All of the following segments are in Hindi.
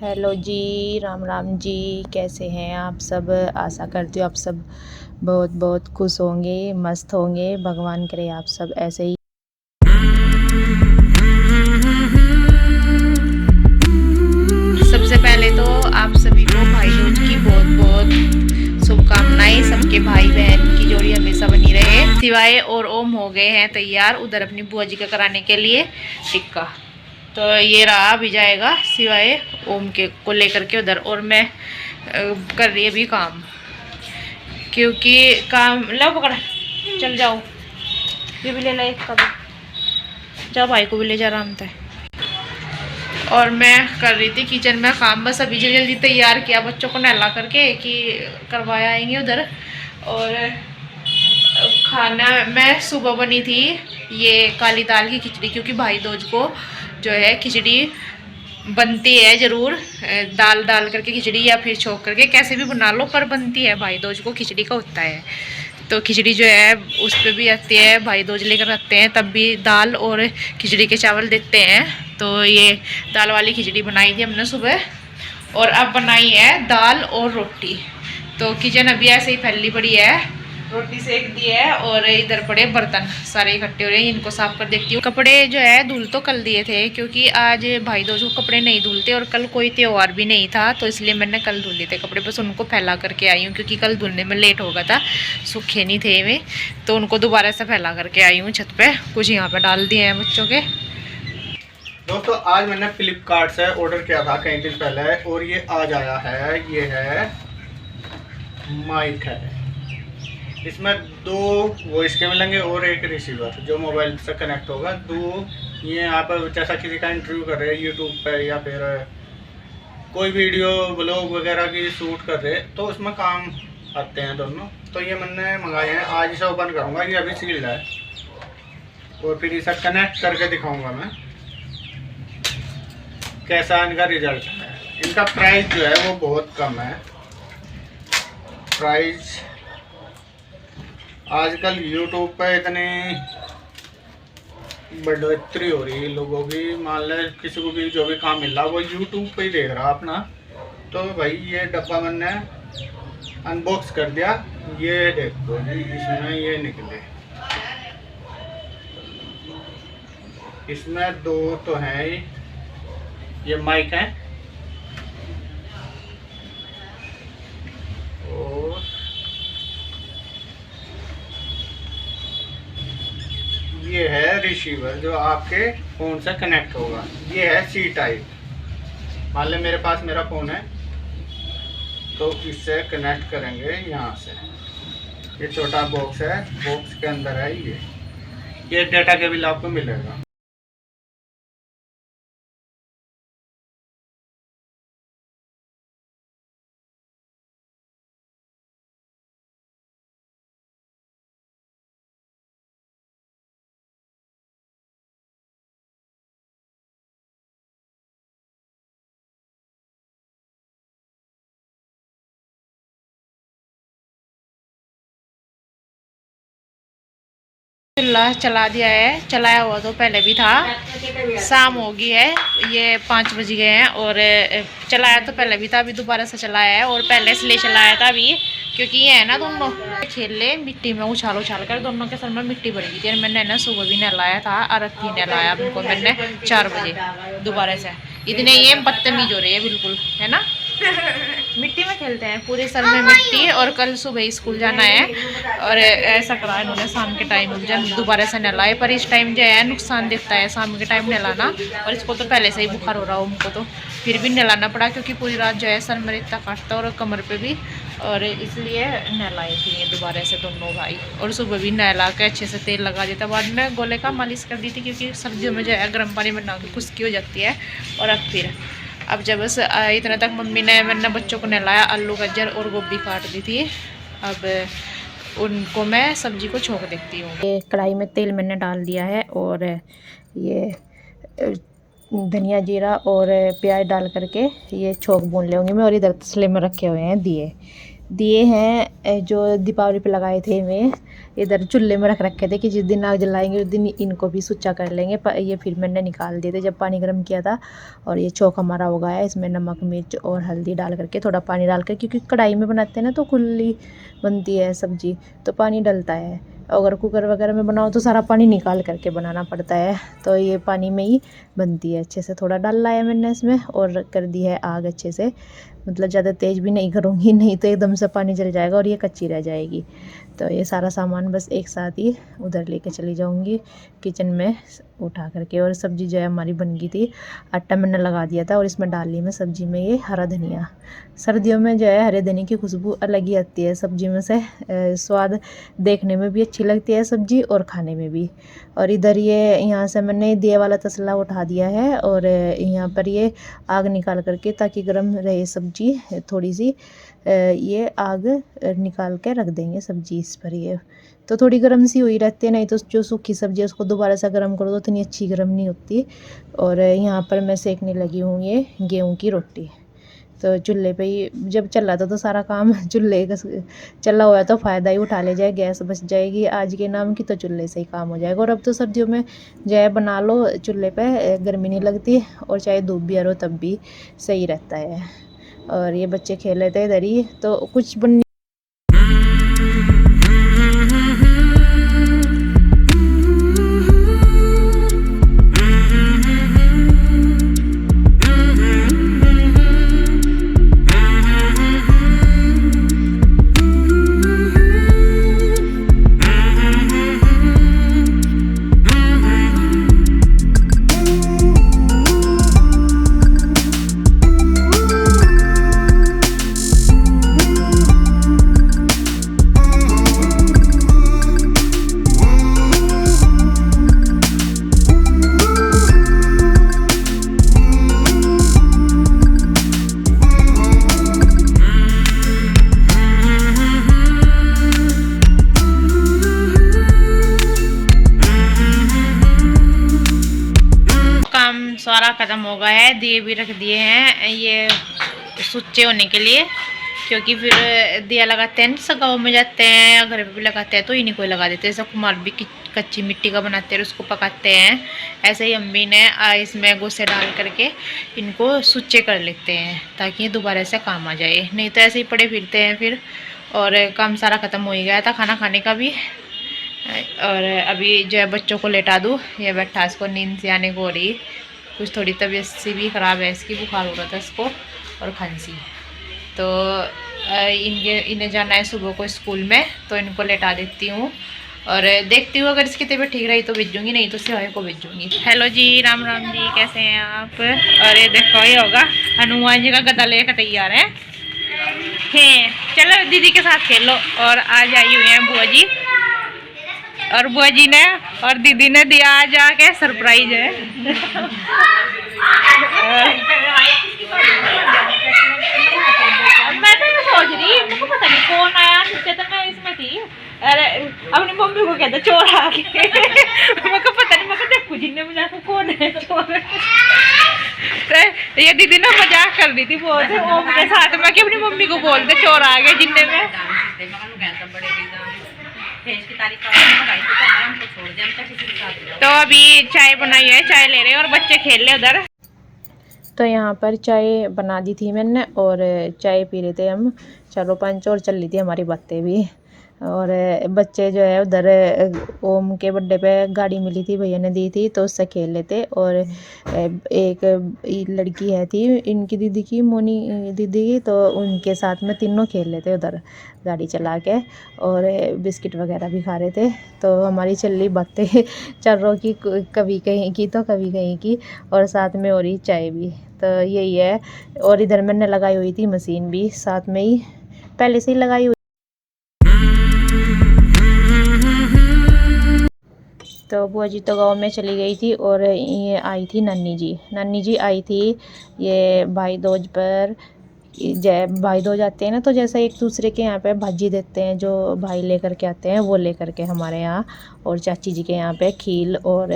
हेलो जी, राम राम जी। कैसे हैं आप सब? आशा करती हूँ आप सब बहुत बहुत खुश होंगे, मस्त होंगे। भगवान करे आप सब ऐसे ही। सबसे पहले तो आप सभी को भाई दूज की बहुत बहुत शुभकामनाएं। सबके भाई बहन की जोड़ी हमेशा बनी रहे। सिवाय और ओम हो गए हैं तैयार उधर अपनी बुआ जी का कराने के लिए टिक्का। तो ये रहा अभी जाएगा सिवाय ओम के को लेकर के उधर, और मैं कर रही अभी काम, क्योंकि काम लो पकड़, चल जाओ। ये भी ले ला एक कभी, जाओ भाई को भी ले जा आराम से। और मैं कर रही थी किचन में काम, बस अभी जल्दी जल्दी तैयार किया बच्चों को नहला करके कि करवाया आएंगे उधर। और खाना मैं सुबह बनी थी ये काली दाल की खिचड़ी, क्योंकि भाई दूज को जो है खिचड़ी बनती है ज़रूर। दाल डाल करके खिचड़ी या फिर छोक करके कैसे भी बना लो, पर बनती है। भाई दूज को खिचड़ी का होता है, तो खिचड़ी जो है उस पर भी आती है। भाई दूज लेकर आते हैं तब भी दाल और खिचड़ी के चावल देते हैं। तो ये दाल वाली खिचड़ी बनाई थी हमने सुबह, और अब बनाई है दाल और रोटी। तो किचन अभी ऐसे ही फैली पड़ी है, रोटी सेक दी है और इधर पड़े बर्तन सारे इकट्ठे हो रहे हैं। इनको साफ कर देखती हूँ। कपड़े जो है धुल तो कल दिए थे, क्योंकि आज भाई दूज को कपड़े नहीं धुलते और कल कोई त्योहार भी नहीं था, तो इसलिए मैंने कल धुल लिए थे कपड़े। बस उनको फैला करके आई हूँ, क्योंकि कल धुलने में लेट हो गया था, सूखे नहीं थे वे, तो उनको दोबारा से फैला करके आई हूँ छत पे। कुछ यहाँ पे डाल दिए हैं बच्चों के। दोस्तों आज मैंने फ्लिपकार्ट से ऑर्डर किया था कई दिन पहले, और ये आज आया है। ये है माइक है, इसमें 2 वॉइस के मिलेंगे और एक रिसीवर जो मोबाइल से कनेक्ट होगा। 2 ये यहाँ पर जैसा किसी का इंटरव्यू कर रहे हैं यूट्यूब पे, या फिर कोई वीडियो ब्लॉग वगैरह की शूट कर रहे हैं, तो उसमें काम आते हैं दोनों। तो ये मैंने मंगाए हैं, आज इसे ओपन करूँगा। ये अभी सील्ड है, और फिर इसे कनेक्ट करके दिखाऊँगा मैं कैसा इनका रिजल्ट है। इनका प्राइस जो है वो बहुत कम है। प्राइस आजकल यूट्यूब पे इतनी बढ़ोतरी हो रही है लोगों की। मान ले किसी को भी जो भी काम मिल रहा वो यूट्यूब पे ही देख रहा अपना। तो भाई ये डब्बा मैंने अनबॉक्स कर दिया। ये देखो इसमें ये निकले, इसमें 2 तो हैं। ये माइक है, और ये है रिसीवर जो आपके फ़ोन से कनेक्ट होगा। ये है सी टाइप। मान ले मेरे पास मेरा फ़ोन है, तो इससे कनेक्ट करेंगे यहाँ से। ये छोटा बॉक्स है, बॉक्स के अंदर है ये डाटा केबल आपको मिलेगा। चूल्हा चला दिया है, चलाया हुआ तो पहले भी था। शाम हो गई है, ये 5 बज गए हैं, और चलाया तो पहले भी था, अभी दोबारा से चलाया है। और पहले इसलिए चलाया था अभी क्योंकि ये है ना दोनों खेल ले मिट्टी में, उछाल उछाल कर दोनों के सर में मिट्टी भर गई थी। मैंने ना सुबह भी नहलाया था और अभी नहलाया उनको मैंने 4 बजे दोबारा से। इतने ये बदतमीज हो रही है बिल्कुल, है ना। मिट्टी में खेलते हैं, पूरे सर में मिट्टी। और कल सुबह स्कूल जाना है, और ऐसा करा इन्होंने शाम के टाइम जब दोबारा से नहलाए। पर इस टाइम जो है नुकसान देता है शाम के टाइम नहलाना, और इसको तो पहले से ही बुखार हो रहा हो उनको, तो फिर भी नहलाना पड़ा, क्योंकि पूरी रात जो है सर में इतना काटता और कमर पे भी, और इसलिए नहलाए थे ये दोबारा से दोनों भाई। और सुबह भी नहला के अच्छे से तेल लगा देता, बाद में गोले का मालिश कर दी थी, क्योंकि सर्दियों में जो है गर्म पानी में ना खुश्की हो जाती है। और अब जब बस इतना तक मम्मी ने मैंने बच्चों को नहलाया, आलू गाजर और गोभी काट दी थी। अब उनको मैं सब्जी को छोंक देखती हूँ। ये कढ़ाई में तेल मैंने डाल दिया है, और ये धनिया जीरा और प्याज डाल करके ये छोंक भून लेंगे मैं। और इधर तसले में रखे हुए हैं दिए हैं जो दीपावली पे लगाए थे मैं, इधर चूल्हे में रख रखे थे कि जिस दिन आग जलाएंगे उस दिन इनको भी सुच्चा कर लेंगे। ये फिर मैंने निकाल दिए थे जब पानी गर्म किया था। और ये चौक हमारा हो गया है, इसमें नमक मिर्च और हल्दी डाल करके थोड़ा पानी डाल कर, क्योंकि कढ़ाई में बनाते हैं ना तो खुली बनती है सब्ज़ी, तो पानी डलता है। अगर कुकर वगैरह में बनाओ तो सारा पानी निकाल करके बनाना पड़ता है, तो ये पानी में ही बनती है अच्छे से। थोड़ा डाल लाया मैंने इसमें और कर दी है आग अच्छे से, मतलब ज़्यादा तेज़ भी नहीं करूँगी, नहीं तो एकदम से पानी जल जाएगा और ये कच्ची रह जाएगी। तो ये सारा सामान बस एक साथ ही उधर लेके चली जाऊँगी किचन में उठा करके। और सब्ज़ी जो है हमारी बन गई थी, आटा मैंने लगा दिया था और इसमें डाल ली मैं सब्ज़ी में ये हरा धनिया। सर्दियों में जो है हरे धनिया की खुशबू अलग ही आती है सब्ज़ी में से, स्वाद देखने में भी अच्छी लगती है सब्ज़ी और खाने में भी। और इधर ये यहाँ से मैंने दिए वाला तसला उठा दिया है और यहाँ पर ये आग निकाल करके, ताकि गर्म रहे सब्ज़ी थोड़ी सी, ये आग निकाल के रख देंगे सब्ज़ी इस पर। ये तो थोड़ी गर्म सी हुई रहती है, नहीं तो जो सूखी सब्ज़ी है उसको दोबारा से गर्म करो तो इतनी अच्छी गर्म नहीं होती। और यहाँ पर मैं सेकने लगी हूँ ये गेहूँ की रोटी। तो चूल्हे पे ही जब चल रहा था तो सारा काम चूल्हे का चला हुआ है, तो फ़ायदा ही उठा ले जाए, गैस बच जाएगी आज के नाम की, तो चूल्हे से ही काम हो जाएगा। और अब तो सर्दियों में जो है बना लो चूल्हे पे, गर्मी नहीं लगती, और चाहे धूप भी आ रहो तब भी सही रहता है। और ये बच्चे खेल रहे थे इधर ही, तो कुछ बन सारा ख़त्म हो गया है। दिए भी रख दिए हैं ये सुच्चे होने के लिए, क्योंकि फिर दिया लगाते हैं ना, गाँव में जाते हैं या घर पे भी लगाते हैं तो इन्हीं को लगा देते हैं। जैसे कुमार भी कच्ची मिट्टी का बनाते हैं उसको पकाते हैं, ऐसे ही अम्मी ने इसमें गोसे डाल करके इनको सुच्चे कर लेते हैं ताकि ये दोबारा से काम आ जाए, नहीं तो ऐसे ही पड़े फिरते हैं फिर। और काम सारा ख़त्म हो ही गया था, खाना खाने का भी। और अभी जो है बच्चों को लेटा दूँ, ये बैठा, इसको नींद से आने को हो रही, कुछ थोड़ी तबीयत सी भी ख़राब है इसकी, बुखार हो रहा था इसको और खांसी। तो इन्हें जाना है सुबह को स्कूल में, तो इनको लेटा देती हूँ और देखती हूँ अगर इसकी तबीयत ठीक रही तो भेजूँगी, नहीं तो सिवाय को भेजूँगी। हेलो जी, राम राम जी, कैसे हैं आप? और ये देखो ये होगा हनुमान जी का गदा लेकर तैयार है। चलो दीदी के साथ खेलो। और आज आई हुई हैं बुआ जी, और बुआ जी ने और दीदी ने दिया आज आके सरप्राइज है। मैं तो ये सोच रही, मुझे पता नहीं कौन आया, तो मैं इसमें थी। अरे अपनी मम्मी को कहता चोर आ गए। मैं को पता नहीं, मैं को देखो जिन्ने मुझे कौन है चोर। ये दीदी ना मजाक कर रही थी बहुत ओम के साथ, मैं कि अपनी मम्मी को बोलते चोर आ गए जिन्ने में। तो अभी चाय बनाई है, चाय ले रहे हैं और बच्चे खेल रहे उधर। तो यहाँ पर चाय बना दी थी मैंने और चाय पी रहे थे हम, चलो पंच, और चल रही थी हमारी बातें भी। और बच्चे जो है उधर ओम के बर्थडे पे गाड़ी मिली थी, भैया ने दी थी, तो उससे खेल लेते। और एक लड़की है थी इनकी दीदी की, मोनी दीदी की, तो उनके साथ में तीनों खेल लेते उधर गाड़ी चला के, और बिस्किट वगैरह भी खा रहे थे। तो हमारी चल रही बातें चल की, कभी कहीं की तो कभी कहीं की, और साथ में हो रही चाय भी। तो यही है। और इधर मैंने लगाई हुई थी मशीन भी साथ में ही, पहले से ही लगाई हुई। तो बुआ जी तो गांव में चली गई थी और ये आई थी नानी जी आई थी ये भाई दूज पर। भाई दूज आते हैं ना, तो जैसे एक दूसरे के यहाँ पे भाजी देते हैं, जो भाई लेकर के आते हैं वो लेकर के हमारे यहाँ, और चाची जी के यहाँ पे खील और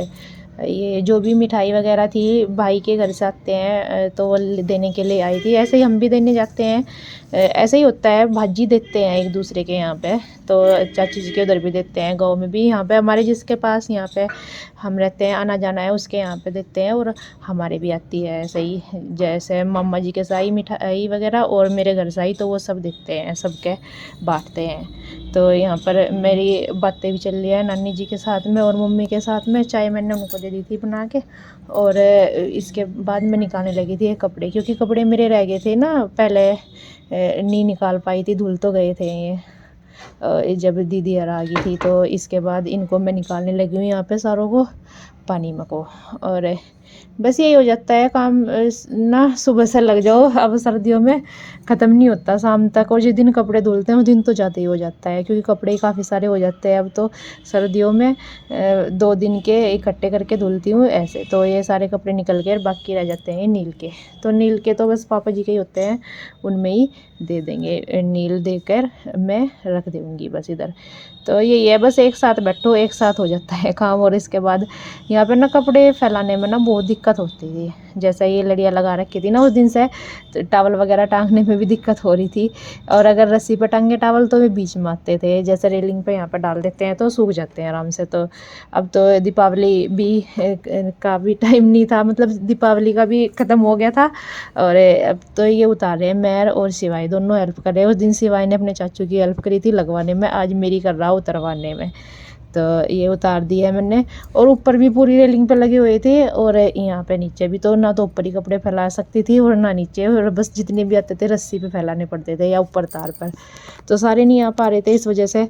ये जो भी मिठाई वगैरह थी भाई के घर से आते हैं तो वो देने के लिए आई थी। ऐसे ही हम भी देने जाते हैं, ऐसे ही होता है, भाजी देते हैं एक दूसरे के यहाँ पे। तो चाची जी के उधर भी देते हैं, गांव में भी, यहाँ पे हमारे जिसके पास यहाँ पे हम रहते हैं आना जाना है उसके यहाँ पे देते हैं। और हमारे भी आती है ऐसे ही, जैसे मम्मा जी के साई मिठाई वगैरह और मेरे घर साई, तो वो सब देते हैं, सबके बांटते हैं। तो यहाँ पर मेरी बातें भी चल रही है नानी जी के साथ में और मम्मी के साथ में। चाय मैंने उनको दे दी थी बना के, और इसके बाद मैं निकालने लगी थी ये कपड़े, क्योंकि कपड़े मेरे रह गए थे ना, पहले नहीं निकाल पाई थी, धुल तो गए थे ये जब दीदी आ गई थी। तो इसके बाद इनको मैं निकालने लगी हूँ यहाँ पे सारों को पानी में को। और बस यही हो जाता है काम ना, सुबह से लग जाओ, अब सर्दियों में ख़त्म नहीं होता शाम तक। और जिस दिन कपड़े धुलते हैं उस दिन तो ज़्यादा ही हो जाता है, क्योंकि कपड़े ही काफ़ी सारे हो जाते हैं अब तो सर्दियों में। 2 दिन के इकट्ठे करके धुलती हूँ ऐसे, तो ये सारे कपड़े निकल के बाकी रह जाते हैं नील के। तो नील के तो बस पापा जी के ही होते हैं, उनमें ही दे देंगे, नील देकर मैं रख दूँगी बस इधर। तो यही है, बस एक साथ बैठो एक साथ हो जाता है काम। और इसके बाद यहाँ पर ना कपड़े फैलाने में ना बहुत दिक्कत होती थी, जैसे ये लड़ियाँ लगा रखी थी ना उस दिन से, तो टावल वगैरह टांगने में भी दिक्कत हो रही थी। और अगर रस्सी पर टांगे टावल तो वे बीच में आते थे, जैसे रेलिंग पे यहाँ पर डाल देते हैं तो सूख जाते हैं आराम से। तो अब तो दीपावली भी का भी टाइम नहीं था, मतलब दीपावली का भी ख़त्म हो गया था। और अब तो ये उतार रहे हैं, मैं और शिवाई दोनों हेल्प कर रहे हैं। उस दिन शिवाई ने अपने चाचू की हेल्प करी थी लगवाने में, आज मेरी कर रहा उतरवाने में। तो ये उतार दिया है मैंने। और ऊपर भी पूरी रेलिंग पे लगे हुए थे, और यहाँ पे नीचे भी, तो ना तो ऊपर ही कपड़े फैला सकती थी और ना नीचे, और बस जितने भी आते थे रस्सी पे फैलाने पड़ते थे या ऊपर तार पर। तो सारे नहीं आ पा रहे थे, इस वजह से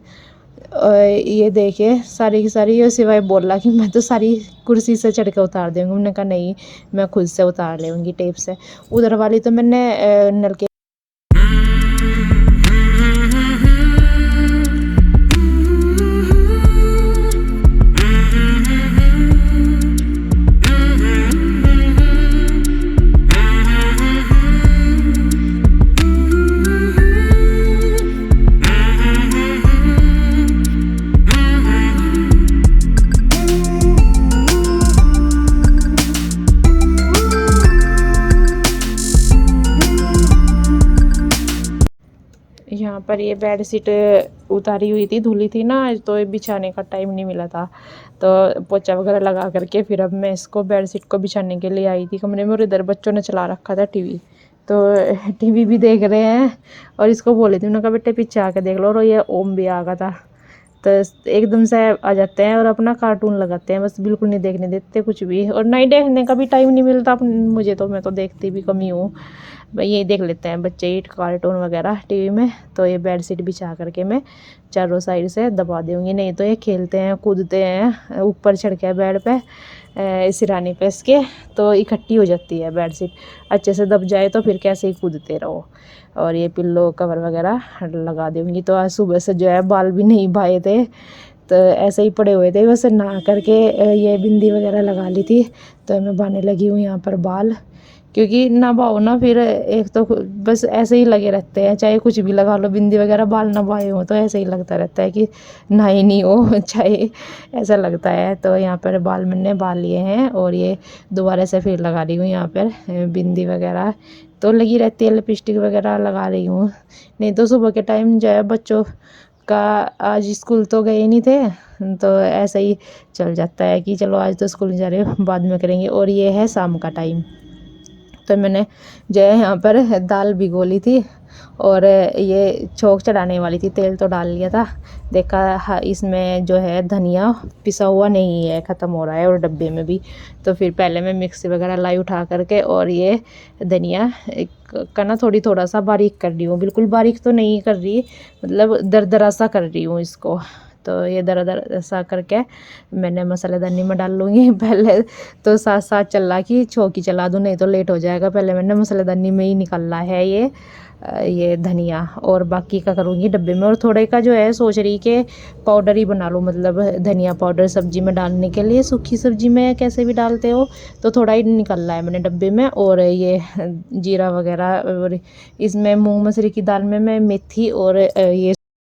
ये देखे सारी की सारी, ये सिवाय बोला कि मैं तो सारी कुर्सी से चढ़ के उतार दूँगी। मैंने कहा नहीं, मैं खुद से उतार लूँगी टेप से। उधर वाली तो मैंने नल के यहाँ पर ये बेड शीट उतारी हुई थी, धुली थी ना आज, तो बिछाने का टाइम नहीं मिला था। तो पोछा वगैरह लगा करके फिर अब मैं इसको बेड शीट को बिछाने के लिए आई थी कमरे में। और इधर बच्चों ने चला रखा था टीवी, तो टीवी भी देख रहे हैं। और इसको बोले थे, उन्होंने कहा बेटे पीछे आके देख लो। और ये ओम भी आ गया था, तो एकदम से आ जाते हैं और अपना कार्टून लगाते हैं, बस बिल्कुल नहीं देखने देते कुछ भी। और नहीं देखने का भी टाइम नहीं मिलता मुझे, तो मैं तो देखती भी कम ही हूँ। भाई यही देख लेते हैं बच्चे ही कार्टून वगैरह टीवी में। तो ये बेड शीट बिछा करके मैं चारों साइड से दबा दूँगी, नहीं तो ये खेलते हैं कूदते हैं ऊपर चढ़ के बेड पे सिरानी पे इसके, तो इकट्ठी हो जाती है बेड शीट। अच्छे से दब जाए तो फिर कैसे ही कूदते रहो। और ये पिल्लो कवर वगैरह लगा दूँगी। तो आज सुबह से जो है बाल भी नहीं भाए थे, तो ऐसे ही पड़े हुए थे, बस नहा करके ये बिंदी वगैरह लगा ली थी। तो मैं बांधने लगी हूँ यहाँ पर बाल, क्योंकि ना बाओ ना फिर एक तो बस ऐसे ही लगे रहते हैं, चाहे कुछ भी लगा लो बिंदी वगैरह, बाल ना बाए हो तो ऐसे ही लगता रहता है कि नहाए नहीं हो, चाहे ऐसा लगता है। तो यहाँ पर बाल मैंने बाल लिए हैं, और ये दोबारा से फिर लगा रही हूँ यहाँ पर बिंदी वगैरह, तो लगी रहती है, लिपस्टिक वगैरह लगा रही हूँ। नहीं तो सुबह के टाइम जो है बच्चों का, आज स्कूल तो गए नहीं थे, तो ऐसा ही चल जाता है कि चलो आज तो स्कूल नहीं जा रहे हो, बाद में करेंगे। और ये है शाम का टाइम, तो मैंने जो है यहाँ पर दाल भिगो ली थी, और ये छोंक चढ़ाने वाली थी, तेल तो डाल लिया था। देखा इसमें जो है धनिया पिसा हुआ नहीं है, ख़त्म हो रहा है, और डब्बे में भी। तो फिर पहले मैं मिक्सी वगैरह लाई उठा करके, और ये धनिया का ना थोड़ा सा बारीक कर रही हूँ, बिल्कुल बारीक तो नहीं कर रही, मतलब दरदरा सा कर रही हूँ इसको। तो ये दरदरा सा करके मैंने मसालेदानी में डाल लूँगी। पहले तो साथ साथ चला कि छौंकी चला दूँ, नहीं तो लेट हो जाएगा। पहले मैंने मसालेदानी में ही निकालना है ये धनिया, और बाकी का करूँगी डब्बे में। और थोड़े का जो है सोच रही कि पाउडर ही बना लूँ, मतलब धनिया पाउडर सब्जी में डालने के लिए, सूखी सब्जी में कैसे भी डालते हो, तो थोड़ा ही निकालना है मैंने डब्बे में। और ये जीरा वगैरह, और इसमें मूंग मसूरी की दाल में मैं मेथी और ये